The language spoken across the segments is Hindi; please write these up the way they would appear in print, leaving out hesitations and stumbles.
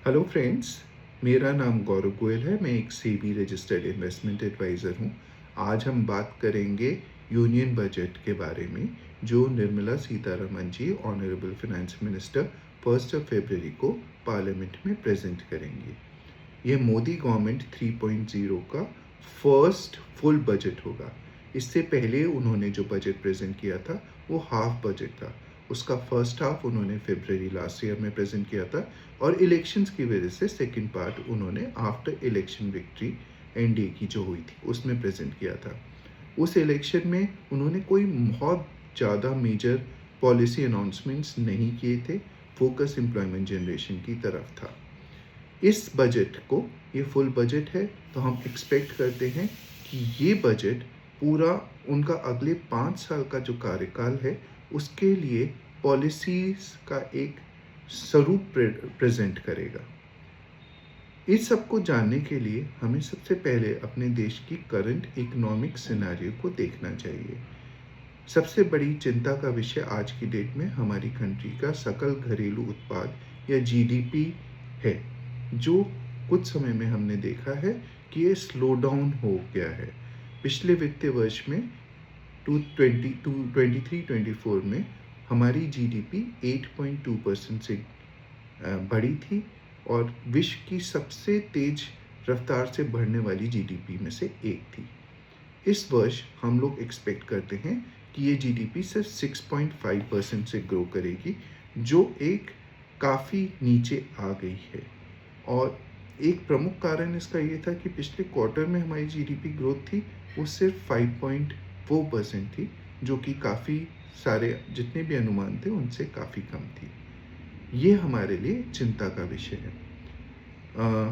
हेलो फ्रेंड्स, मेरा नाम गौरव गोयल है। मैं एक सेबी रजिस्टर्ड इन्वेस्टमेंट एडवाइज़र हूँ। आज हम बात करेंगे यूनियन बजट के बारे में, जो Nirmala Sitharaman ji honourable finance minister 1 फरवरी को पार्लियामेंट में प्रेजेंट करेंगे। ये मोदी गवर्नमेंट 3.0 का फर्स्ट फुल बजट होगा। इससे पहले उन्होंने जो बजट प्रेजेंट किया था वो हाफ बजट था। उसका फर्स्ट हाफ उन्होंने फरवरी लास्ट ईयर में प्रेजेंट किया था और इलेक्शंस की वजह से सेकंड पार्ट उन्होंने आफ्टर इलेक्शन विक्ट्री एनडीए की जो हुई थी उसमें प्रेजेंट किया था। उस इलेक्शन में उन्होंने कोई बहुत ज़्यादा मेजर पॉलिसी अनाउंसमेंट्स नहीं किए थे। फोकस एम्प्लॉयमेंट जनरेशन की तरफ था। इस बजट को, ये फुल बजट है, तो हम एक्सपेक्ट करते हैं कि ये बजट पूरा उनका अगले 5 साल का जो कार्यकाल है उसके लिए पॉलिसीज़ का एक स्वरूप प्रेजेंट करेगा। इस सब को जानने के लिए हमें सबसे पहले अपने देश की करंट इकोनॉमिक सिनेरियो को देखना चाहिए। सबसे बड़ी चिंता का विषय आज की डेट में हमारी कंट्री का सकल घरेलू उत्पाद या जीडीपी है, जो कुछ समय में हमने देखा है कि ये स्लो डाउन हो गया है। पिछले वित्तीय वर्ष में 2023-24 में हमारी जीडीपी 8.2% से बढ़ी थी और विश्व की सबसे तेज रफ्तार से बढ़ने वाली जीडीपी में से एक थी। इस वर्ष हम लोग एक्सपेक्ट करते हैं कि ये जीडीपी सिर्फ 6.5% से ग्रो करेगी, जो एक काफ़ी नीचे आ गई है। और एक प्रमुख कारण इसका ये था कि पिछले क्वार्टर में हमारी जीडीपी ग्रोथ थी वो सिर्फ 5.4% थी, जो कि काफ़ी सारे जितने भी अनुमान थे उनसे काफ़ी कम थी। ये हमारे लिए चिंता का विषय है।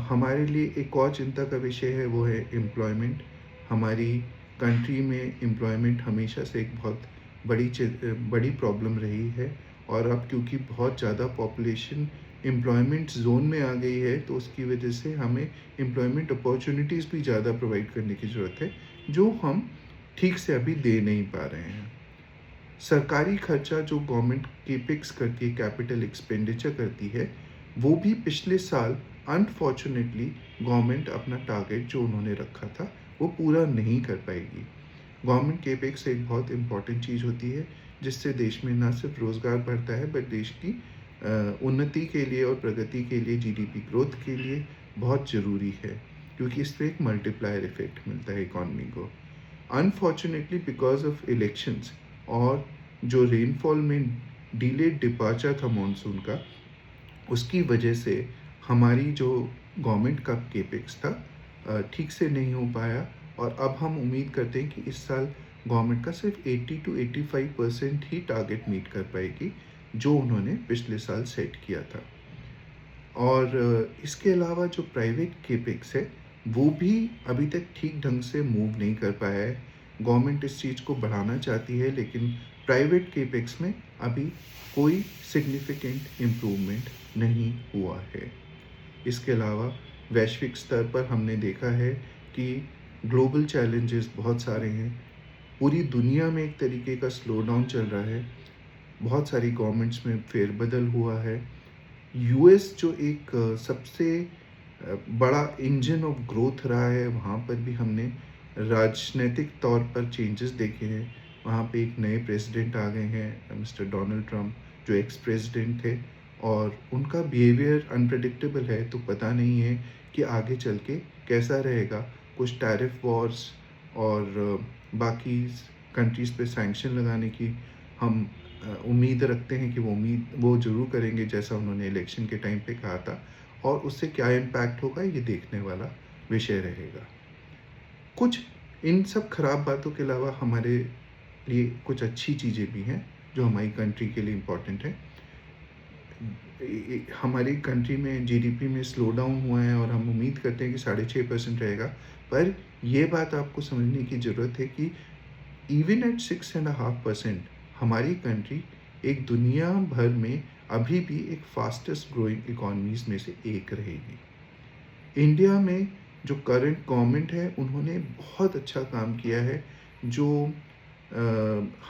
हमारे लिए एक और चिंता का विषय है, वो है एम्प्लॉयमेंट। हमारी कंट्री में एम्प्लॉयमेंट हमेशा से एक बहुत बड़ी प्रॉब्लम रही है और अब क्योंकि बहुत ज़्यादा पॉपुलेशन एम्प्लॉयमेंट जोन में आ गई है, तो उसकी वजह से हमें एम्प्लॉयमेंट अपॉर्चुनिटीज़ भी ज़्यादा प्रोवाइड करने की ज़रूरत है, जो हम ठीक से अभी दे नहीं पा रहे हैं। सरकारी खर्चा जो गवर्नमेंट केपेक्स करती है, कैपिटल एक्सपेंडिचर करती है, वो भी पिछले साल अनफॉर्चुनेटली गवर्नमेंट अपना टारगेट जो उन्होंने रखा था वो पूरा नहीं कर पाएगी। गवर्नमेंट केपेक्स एक बहुत इम्पॉर्टेंट चीज़ होती है, जिससे देश में ना सिर्फ रोज़गार बढ़ता है बट देश की उन्नति के लिए और प्रगति के लिए, जीडीपी ग्रोथ के लिए बहुत ज़रूरी है, क्योंकि इससे एक मल्टीप्लायर इफेक्ट मिलता है इकॉनमी को। अनफॉर्चुनेटली बिकॉज ऑफ इलेक्शंस और जो रेनफॉल में डिलेड डिपार्चर था मॉनसून का, उसकी वजह से हमारी जो गवर्नमेंट का केपेक्स था ठीक से नहीं हो पाया और अब हम उम्मीद करते हैं कि इस साल गवर्नमेंट का सिर्फ 80 to 85% ही टारगेट मीट कर पाएगी, जो उन्होंने पिछले साल सेट किया था। और इसके अलावा जो प्राइवेट केपेक्स है वो भी अभी तक ठीक ढंग से मूव नहीं कर पाया है। गवर्नमेंट इस चीज़ को बढ़ाना चाहती है, लेकिन प्राइवेट केपेक्स में अभी कोई सिग्निफिकेंट इम्प्रूवमेंट नहीं हुआ है। इसके अलावा वैश्विक स्तर पर हमने देखा है कि ग्लोबल चैलेंजेस बहुत सारे हैं। पूरी दुनिया में एक तरीके का स्लो डाउन चल रहा है। बहुत सारी गवर्नमेंट्स में फेरबदल हुआ है। यूएस जो एक सबसे बड़ा इंजन ऑफ ग्रोथ रहा है, वहाँ पर भी हमने राजनीतिक तौर पर चेंजेस देखे हैं। वहाँ पे एक नए प्रेसिडेंट आ गए हैं, मिस्टर डोनाल्ड ट्रम्प, जो एक्स प्रेसिडेंट थे, और उनका बिहेवियर अनप्रेडिक्टेबल है, तो पता नहीं है कि आगे चल के कैसा रहेगा। कुछ टैरिफ वॉर्स और बाकी कंट्रीज़ पे सैंक्शन लगाने की हम उम्मीद रखते हैं कि वो ज़रूर करेंगे, जैसा उन्होंने इलेक्शन के टाइम पे कहा था, और उससे क्या इम्पैक्ट होगा ये देखने वाला विषय रहेगा। कुछ इन सब खराब बातों के अलावा हमारे लिए कुछ अच्छी चीज़ें भी हैं जो हमारी कंट्री के लिए इम्पोर्टेंट है। हमारी कंट्री में जीडीपी में स्लो डाउन हुआ है और हम उम्मीद करते हैं कि 6.5% रहेगा, पर यह बात आपको समझने की ज़रूरत है कि इवन एट 6.5% हमारी कंट्री एक दुनिया भर में अभी भी एक फास्टेस्ट ग्रोइंग इकोनॉमीज में से एक रहेगी। इंडिया में जो करंट गवर्नमेंट है उन्होंने बहुत अच्छा काम किया है। जो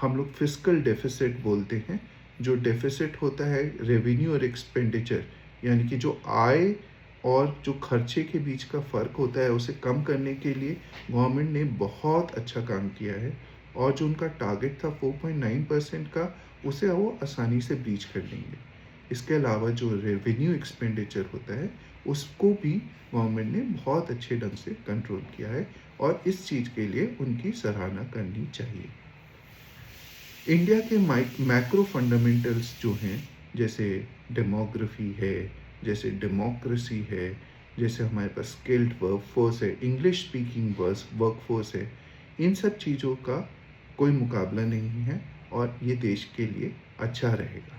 हम लोग फिस्कल डेफिसिट बोलते हैं, जो डेफिसिट होता है रेवेन्यू और एक्सपेंडिचर, यानी कि जो आय और जो खर्चे के बीच का फ़र्क होता है उसे कम करने के लिए गवर्नमेंट ने बहुत अच्छा काम किया है, और जो उनका टारगेट था 4.9% का, उसे वो आसानी से ब्रीच कर लेंगे। इसके अलावा जो रेवेन्यू एक्सपेंडिचर होता है उसको भी गवर्नमेंट ने बहुत अच्छे ढंग से कंट्रोल किया है, और इस चीज़ के लिए उनकी सराहना करनी चाहिए। इंडिया के मैक्रो फंडामेंटल्स जो हैं, जैसे डेमोग्राफी है, जैसे डेमोक्रेसी है, जैसे हमारे पास स्किल्ड वर्कफोर्स है, इंग्लिश स्पीकिंग वर्कफोर्स है, इन सब चीज़ों का कोई मुकाबला नहीं है, और ये देश के लिए अच्छा रहेगा।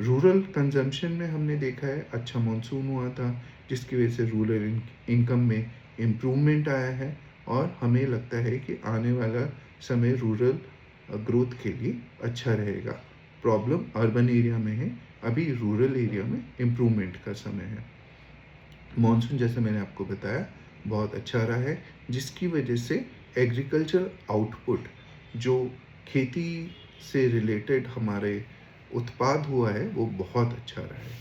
रूरल कंजम्पशन में हमने देखा है अच्छा मॉनसून हुआ था, जिसकी वजह से रूरल इनकम में इम्प्रूवमेंट आया है, और हमें लगता है कि आने वाला समय रूरल ग्रोथ के लिए अच्छा रहेगा। प्रॉब्लम अर्बन एरिया में है, अभी रूरल एरिया में इम्प्रूवमेंट का समय है। मॉनसून जैसे मैंने आपको बताया बहुत अच्छा रहा है, जिसकी वजह से एग्रीकल्चर आउटपुट, जो खेती से रिलेटेड हमारे उत्पाद हुआ है, वो बहुत अच्छा रहा है।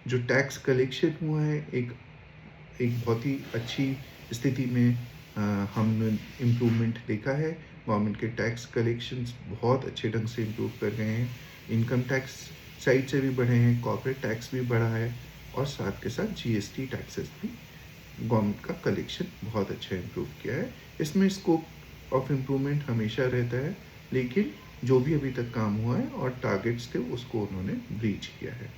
जो टैक्स कलेक्शन हुआ है, एक एक बहुत ही अच्छी स्थिति में हमने इम्प्रूवमेंट देखा है। गवर्नमेंट के टैक्स कलेक्शंस बहुत अच्छे ढंग से इम्प्रूव कर गए हैं। इनकम टैक्स साइड से भी बढ़े हैं, कॉर्पोरेट टैक्स भी बढ़ा है, और साथ के साथ जीएसटी टैक्सेस भी गवर्नमेंट का कलेक्शन बहुत अच्छा इम्प्रूव किया है। इसमें स्कोप ऑफ इम्प्रूवमेंट हमेशा रहता है, लेकिन जो भी अभी तक काम हुआ है और टारगेट्स थे उसको उन्होंने ब्रीच किया है।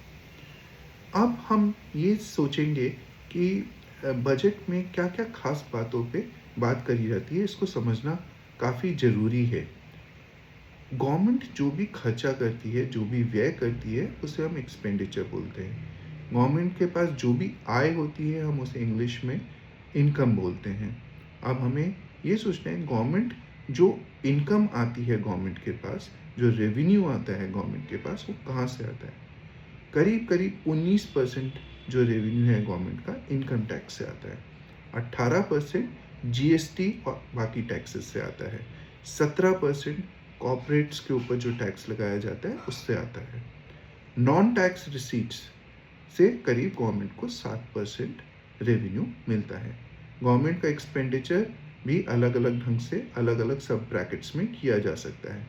अब हम ये सोचेंगे कि बजट में क्या-क्या खास बातों पे बात करी जाती है, इसको समझना काफ़ी ज़रूरी है। गवर्नमेंट जो भी खर्चा करती है, जो भी व्यय करती है, उसे हम एक्सपेंडिचर बोलते हैं। गवर्नमेंट के पास जो भी आय होती है, हम उसे इंग्लिश में इनकम बोलते हैं। अब हमें ये सोचना है, गवर्नमेंट जो इनकम आती है गवर्नमेंट के पास, जो रेवेन्यू आता है गवर्नमेंट के पास, वो कहाँ से आता है? करीब-करीब 19% जो रेवेन्यू है गवर्नमेंट का इनकम टैक्स से आता है। 18% जीएसटी और बाकी टैक्सेस से आता है। 17% कॉर्पोरेट्स के ऊपर जो टैक्स लगाया जाता है उससे आता है। नॉन टैक्स रिसीट्स से करीब गवर्नमेंट को 7% रेवेन्यू मिलता है। गवर्नमेंट का एक्सपेंडिचर भी अलग-अलग ढंग से अलग-अलग सब ब्रैकेट्स में किया जा सकता है।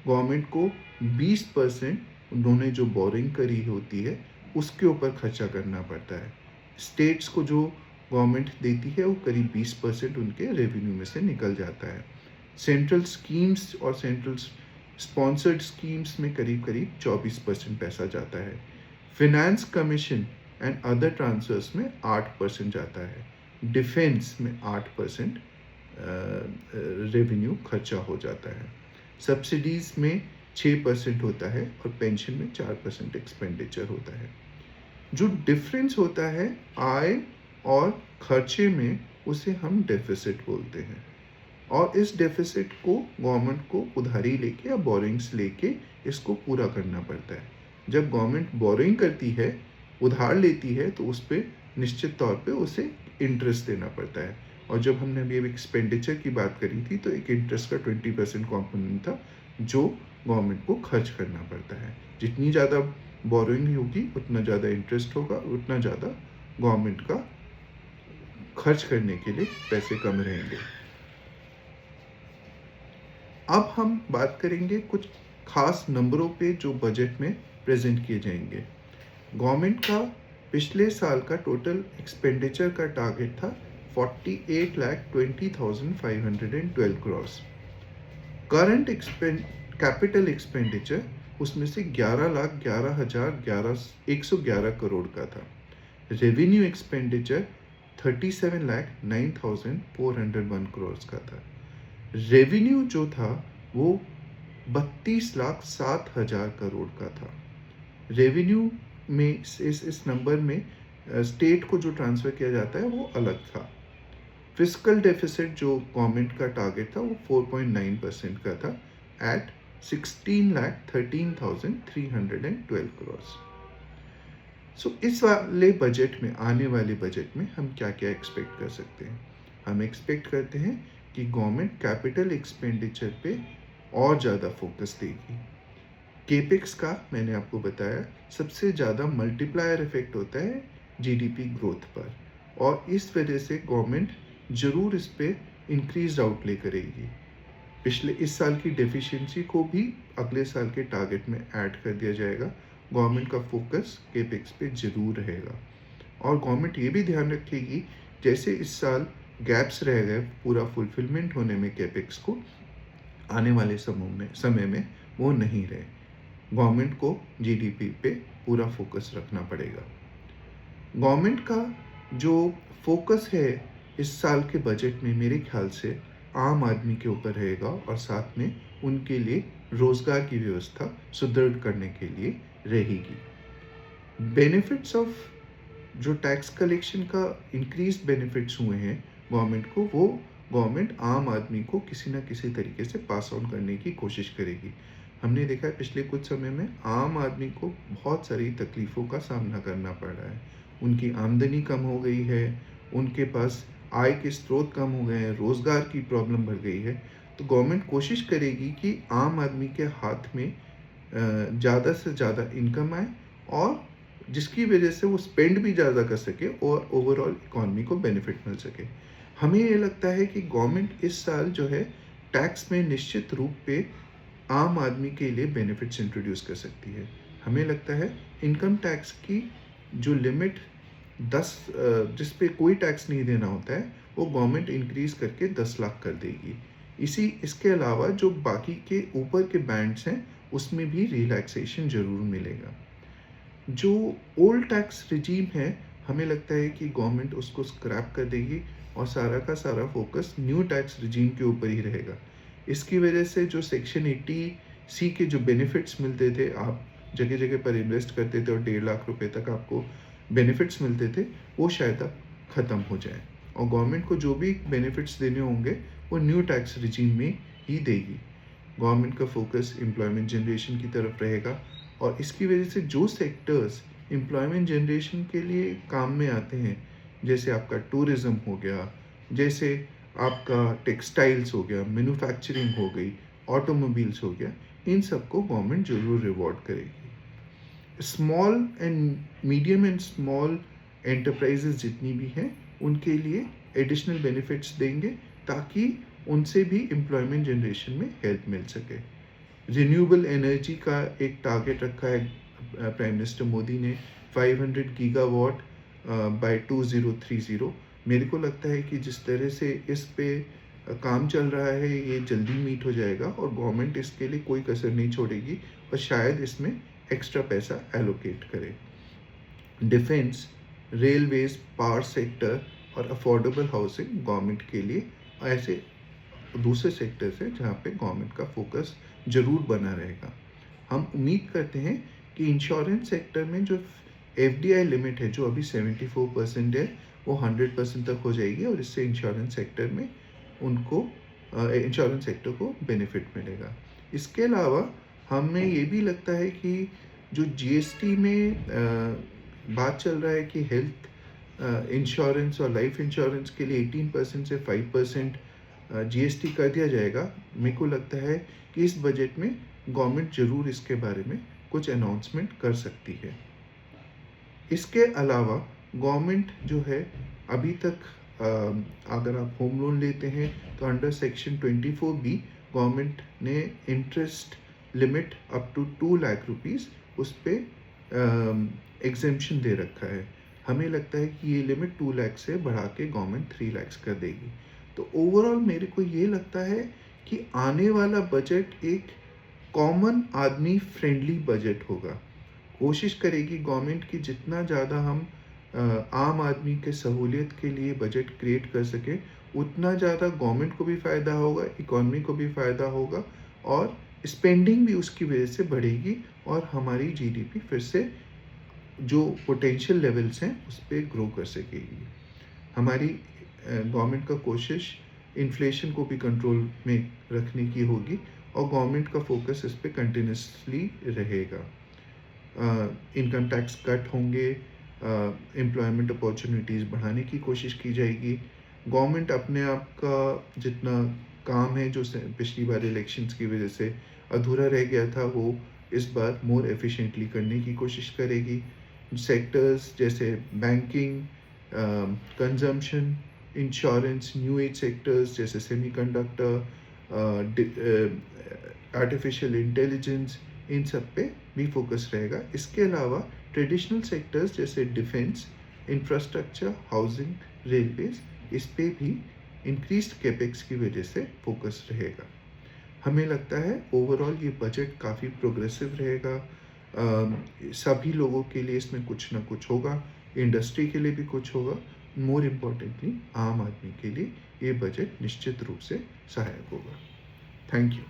गवर्नमेंट को 20% उन्होंने जो बोरिंग करी होती है उसके ऊपर खर्चा करना पड़ता है। स्टेट्स को जो गवर्नमेंट देती है वो करीब 20% उनके रेवेन्यू में से निकल जाता है। सेंट्रल स्कीम्स और सेंट्रल स्पॉन्सर्ड स्कीम्स में करीब-करीब 24% पैसा जाता है। Finance commission and other transfers में 8% जाता है। डिफेंस में 8% रेवेन्यू खर्चा हो जाता है। सब्सिडीज़ में 6% होता है, और पेंशन में 4% एक्सपेंडिचर होता है। जो डिफरेंस होता है आय और खर्चे में, उसे हम डेफिसिट बोलते हैं, और इस डेफिसिट को गवर्नमेंट को उधारी लेके या बोरिंग्स लेके इसको पूरा करना पड़ता है। जब गवर्नमेंट बोरिंग करती है, उधार लेती है, तो उस पे निश्चित तौर पे उसे इंटरेस्ट देना पड़ता है। और जब हमने अभी एक्सपेंडिचर की बात करी थी, तो एक इंटरेस्ट का 20% कॉम्पोनेंट था जो गवर्नमेंट को खर्च करना पड़ता है। जितनी ज़्यादा बोरिंग होगी उतना ज़्यादा इंटरेस्ट होगा, उतना ज़्यादा गवर्नमेंट का खर्च करने के लिए पैसे कम रहेंगे। अब हम बात करेंगे कुछ खास नंबरों पे जो बजट में प्रेजेंट किए जाएंगे। गवर्नमेंट का पिछले साल का टोटल एक्सपेंडिचर का टारगेट था 48,20,512 करोड़। करंट कैपिटल एक्सपेंडिचर उसमें से 11,11,111 करोड़ का था। रेवेन्यू एक्सपेंडिचर 37,09,401 करोड़ का था। रेवेन्यू जो था वो 32,07,000 करोड़ का था। रेवेन्यू में इस नंबर में स्टेट को जो ट्रांसफ़र किया जाता है वो अलग था। फिस्कल डेफिसिट जो गवर्नमेंट का टारगेट था वो 4.9% का था, एट 16,13,312 करोड़। सो इस वाले बजट में, आने वाले बजट में हम क्या क्या एक्सपेक्ट कर सकते हैं? हम एक्सपेक्ट करते हैं कि गवर्नमेंट कैपिटल एक्सपेंडिचर पे और ज़्यादा फोकस देगी। केपेक्स का मैंने आपको बताया सबसे ज़्यादा मल्टीप्लायर इफेक्ट होता है जीडीपी ग्रोथ पर, और इस वजह से गवर्नमेंट ज़रूर इस पे इंक्रीज़ आउटले करेगी। पिछले इस साल की डेफिशिएंसी को भी अगले साल के टारगेट में ऐड कर दिया जाएगा। गवर्नमेंट का फोकस केपेक्स पे ज़रूर रहेगा, और गवर्नमेंट ये भी ध्यान रखेगी जैसे इस साल गैप्स रह गए पूरा फुलफिलमेंट होने में केपेक्स को, आने वाले समय में वो नहीं रहे। गवर्नमेंट को जीडीपी पे पूरा फोकस रखना पड़ेगा। गवर्नमेंट का जो फोकस है इस साल के बजट में मेरे ख्याल से आम आदमी के ऊपर रहेगा, और साथ में उनके लिए रोजगार की व्यवस्था सुदृढ़ करने के लिए रहेगी। बेनिफिट्स ऑफ जो टैक्स कलेक्शन का इंक्रीज बेनिफिट्स हुए हैं गवर्नमेंट को, वो गवर्नमेंट आम आदमी को किसी न किसी तरीके से पास ऑन करने की कोशिश करेगी। हमने देखा है पिछले कुछ समय में आम आदमी को बहुत सारी तकलीफ़ों का सामना करना पड़ रहा है। उनकी आमदनी कम हो गई है, उनके पास आय के स्रोत कम हो गए हैं, रोज़गार की प्रॉब्लम बढ़ गई है। तो गवर्नमेंट कोशिश करेगी कि आम आदमी के हाथ में ज़्यादा से ज़्यादा इनकम आए, और जिसकी वजह से वो स्पेंड भी ज़्यादा कर सके और ओवरऑल इकॉनमी को बेनिफिट मिल सके। हमें ये लगता है कि गवर्नमेंट इस साल जो है टैक्स में निश्चित रूप पे आम आदमी के लिए बेनिफिट्स इंट्रोड्यूस कर सकती है। हमें लगता है इनकम टैक्स की जो लिमिट 10 जिस पे कोई टैक्स नहीं देना होता है, वो गवर्नमेंट इंक्रीज़ करके 10 लाख कर देगी। इसके अलावा जो बाकी के ऊपर के बैंड्स हैं, उसमें भी रिलैक्सेशन ज़रूर मिलेगा। जो ओल्ड टैक्स रिजीम है, हमें लगता है कि गवर्नमेंट उसको स्क्रैप कर देगी, और सारा का सारा फोकस न्यू टैक्स रिजीम के ऊपर ही रहेगा। इसकी वजह से जो सेक्शन 80C के जो बेनिफिट्स मिलते थे, आप जगह जगह पर इन्वेस्ट करते थे और 1.5 लाख रुपए तक आपको बेनिफिट्स मिलते थे, वो शायद अब ख़त्म हो जाए, और गवर्नमेंट को जो भी बेनिफिट्स देने होंगे वो न्यू टैक्स रिजीम में ही देगी। गवर्नमेंट का फोकस एम्प्लॉयमेंट जनरेशन की तरफ रहेगा, और इसकी वजह से जो सेक्टर्स एम्प्लॉयमेंट जनरेशन के लिए काम में आते हैं, जैसे आपका टूरिज़्म हो गया, जैसे आपका टेक्सटाइल्स हो गया, मैन्युफैक्चरिंग हो गई, ऑटोमोबाइल्स हो गया, इन सबको गवर्नमेंट ज़रूर रिवॉर्ड करेगी। Small and medium and small enterprises जितनी भी हैं, उनके लिए एडिशनल बेनिफिट्स देंगे, ताकि उनसे भी एम्प्लॉयमेंट जनरेशन में हेल्प मिल सके। रिन्यूएबल एनर्जी का एक टारगेट रखा है प्राइम मिनिस्टर मोदी ने, 500 गीगावाट बाय 2030। मेरे को लगता है कि जिस तरह से इस पे काम चल रहा है, ये जल्दी मीट हो जाएगा, और गवर्नमेंट इसके लिए कोई कसर नहीं छोड़ेगी, और शायद इसमें एक्स्ट्रा पैसा एलोकेट करे। डिफेंस, रेलवेज, पावर सेक्टर और अफोर्डेबल हाउसिंग गवर्नमेंट के लिए ऐसे दूसरे सेक्टर्स हैं जहाँ पे गवर्नमेंट का फोकस ज़रूर बना रहेगा। हम उम्मीद करते हैं कि इंश्योरेंस सेक्टर में जो एफडीआई लिमिट है, जो अभी 74% है, वो 100% तक हो जाएगी, और इससे इंश्योरेंस सेक्टर को बेनिफिट मिलेगा। इसके अलावा हमें ये भी लगता है कि जो जीएसटी में बात चल रहा है कि हेल्थ इंश्योरेंस और लाइफ इंश्योरेंस के लिए 18% से 5% जीएसटी कर दिया जाएगा, मेरे को लगता है कि इस बजट में गवर्नमेंट ज़रूर इसके बारे में कुछ अनाउंसमेंट कर सकती है। इसके अलावा गवर्नमेंट जो है अभी तक अगर आप होम लोन लेते हैं तो अंडर सेक्शन 24B गवर्नमेंट ने interest limit up to 2 lakh rupees उस पर एग्जेम्पशन दे रखा है। हमें लगता है कि ये लिमिट 2 लाख से बढ़ा के गवर्नमेंट 3 लाख कर देगी। तो ओवरऑल मेरे को ये लगता है कि आने वाला बजट एक कॉमन आदमी फ्रेंडली बजट होगा। कोशिश करेगी गवर्नमेंट की जितना ज़्यादा हम आम आदमी के सहूलियत के लिए बजट क्रिएट कर सकें, उतना ज़्यादा गवर्नमेंट को भी फ़ायदा होगा, इकॉनमी को भी फ़ायदा होगा, और स्पेंडिंग भी उसकी वजह से बढ़ेगी, और हमारी जीडीपी फिर से जो पोटेंशियल लेवल्स हैं उस पर ग्रो कर सकेगी। हमारी गवर्नमेंट का कोशिश इन्फ्लेशन को भी कंट्रोल में रखने की होगी, और गवर्नमेंट का फोकस इस पर कंटिन्यूसली रहेगा। इनकम टैक्स कट होंगे, एम्प्लॉयमेंट अपॉर्चुनिटीज़ बढ़ाने की कोशिश की जाएगी। गवर्नमेंट अपने आप का जितना काम है जो पिछली बार इलेक्शंस की वजह से अधूरा रह गया था, वो इस बार मोर एफिशिएंटली करने की कोशिश करेगी। सेक्टर्स जैसे banking, consumption, insurance, new age sectors जैसे सेमीकंडक्टर, आर्टिफिशियल इंटेलिजेंस, इन सब पे भी फोकस रहेगा। इसके अलावा ट्रेडिशनल सेक्टर्स जैसे डिफेंस, इंफ्रास्ट्रक्चर, हाउसिंग, रेलवेज, इस पे भी इंक्रीज्ड कैपेक्स की वजह से फोकस रहेगा। हमें लगता है ओवरऑल ये बजट काफ़ी प्रोग्रेसिव रहेगा। सभी लोगों के लिए इसमें कुछ ना कुछ होगा, इंडस्ट्री के लिए भी कुछ होगा, मोर इम्पोर्टेंटली आम आदमी के लिए ये बजट निश्चित रूप से सहायक होगा। Thank you.